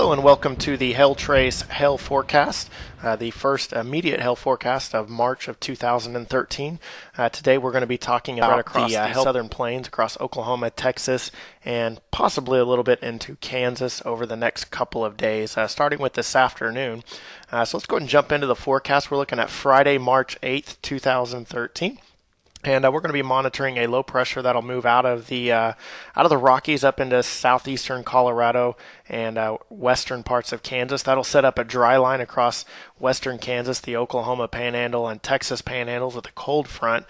Hello and welcome to the Hail Trace Hail Forecast, the first immediate hail forecast of March of 2013. Today we're going to be talking about across the southern plains, across Oklahoma, Texas, and possibly a little bit into Kansas over the next couple of days, starting with this afternoon. So let's go ahead and jump into the forecast. We're looking at Friday, March 8th, 2013. And we're going to be monitoring a low pressure that'll move out of the Rockies up into southeastern Colorado and western parts of Kansas. That'll set up a dry line across western Kansas, the Oklahoma Panhandle, and Texas Panhandles with a cold front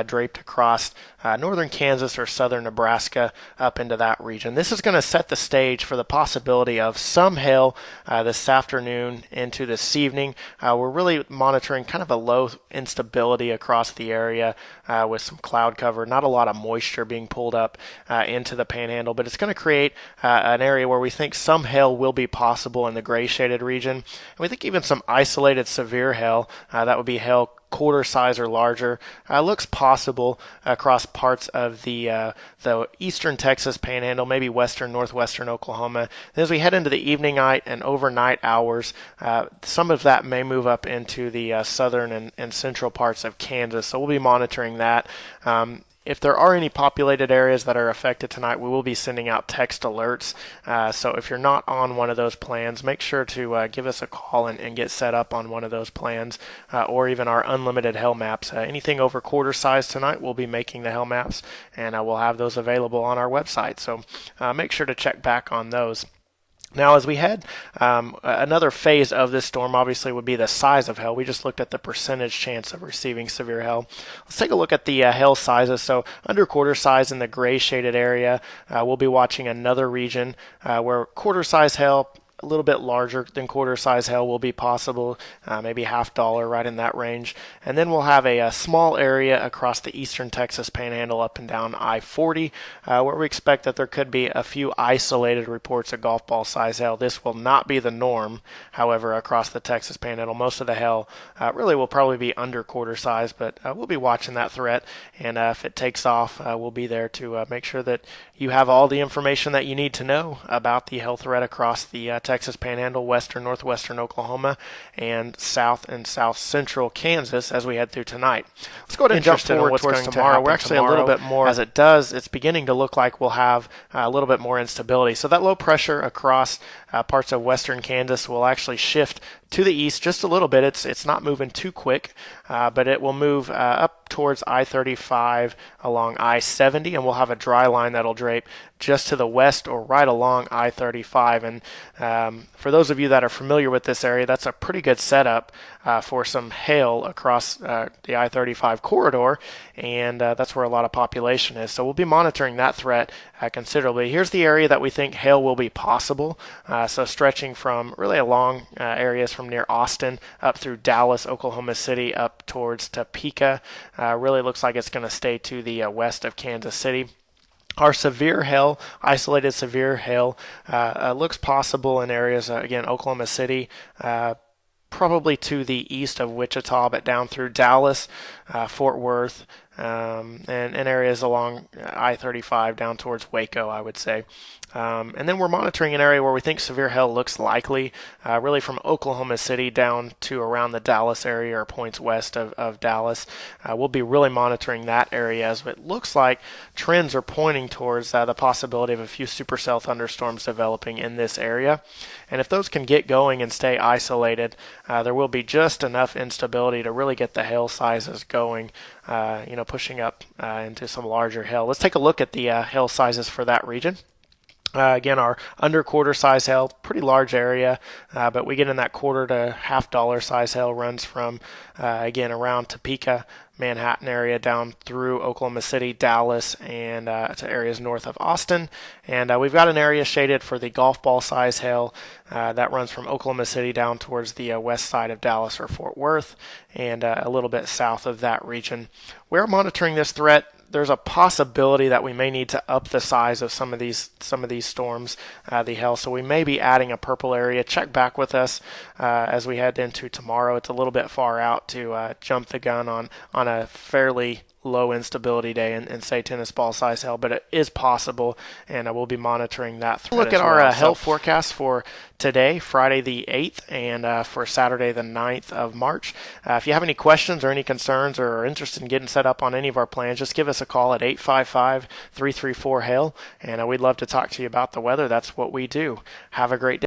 draped across northern Kansas or southern Nebraska up into that region. This is going to set the stage for the possibility of some hail this afternoon into this evening. We're really monitoring kind of a low instability across the area with some cloud cover, not a lot of moisture being pulled up into the Panhandle, but it's going to create an area where we think some hail will be possible in the gray shaded region. And we think even some isolated severe hail, that would be hail quarter size or larger, looks possible across parts of the eastern Texas Panhandle, maybe western, northwestern Oklahoma. And as we head into the evening night and overnight hours, some of that may move up into the southern and central parts of Kansas. So we'll be monitoring that. If there are any populated areas that are affected tonight, we will be sending out text alerts. So if you're not on one of those plans, make sure to give us a call and get set up on one of those plans, or even our unlimited hail maps. Anything over quarter size tonight, we'll be making the hail maps, and we'll have those available on our website. So make sure to check back on those. Now, as we head, another phase of this storm obviously would be the size of hail. We just looked at the percentage chance of receiving severe hail. Let's take a look at the hail sizes. So under quarter size in the gray shaded area, we'll be watching another region where quarter size hail, a little bit larger than quarter size hail, will be possible, maybe $0.50 right in that range. And then we'll have a small area across the eastern Texas Panhandle up and down I-40 where we expect that there could be a few isolated reports of golf ball size hail. This will not be the norm, however, across the Texas Panhandle. Most of the hail really will probably be under quarter size, but we'll be watching that threat, and if it takes off, we'll be there to make sure that you have all the information that you need to know about the hail threat across the Texas Panhandle, western, northwestern Oklahoma, and south central Kansas as we head through tonight. Let's go ahead and jump forward towards tomorrow. We're actually tomorrow, a little bit more, as it does, it's beginning to look like we'll have a little bit more instability. So that low pressure across parts of western Kansas will actually shift to the east just a little bit. It's not moving too quick, but it will move up towards I-35 along I-70, and we'll have a dry line that'll drape just to the west or right along I-35. And for those of you that are familiar with this area, that's a pretty good setup for some hail across the I-35 corridor, and that's where a lot of population is. So we'll be monitoring that threat considerably. Here's the area that we think hail will be possible, so stretching from really along areas from near Austin up through Dallas, Oklahoma City, up towards Topeka. Really looks like it's going to stay to the west of Kansas City. Our severe hail, isolated severe hail, looks possible in areas, again, Oklahoma City, probably to the east of Wichita, but down through Dallas, Fort Worth, and areas along I-35 down towards Waco, I would say. And then we're monitoring an area where we think severe hail looks likely, really from Oklahoma City down to around the Dallas area or points west of Dallas. We'll be really monitoring that area as it looks like trends are pointing towards the possibility of a few supercell thunderstorms developing in this area. And if those can get going and stay isolated, there will be just enough instability to really get the hail sizes going, pushing up into some larger hail. Let's take a look at the hail sizes for that region. Again, our under quarter size hail, pretty large area, but we get in that quarter to $0.50 size hail runs from, again, around Topeka, Manhattan area down through Oklahoma City, Dallas, and to areas north of Austin. And we've got an area shaded for the golf ball size hail that runs from Oklahoma City down towards the west side of Dallas or Fort Worth and a little bit south of that region. We're monitoring this threat there's a possibility that we may need to up the size of some of these storms, the hail. So we may be adding a purple area. Check back with us as we head into tomorrow. It's a little bit far out to jump the gun on a fairly low instability day and say tennis ball size hail, but it is possible, and we'll be monitoring that. Look at our hail forecast for today, Friday the 8th, and for Saturday the 9th of March. If you have any questions or any concerns or are interested in getting set up on any of our plans, just give us a call at 855-334-HAIL, and we'd love to talk to you about the weather. That's what we do. Have a great day.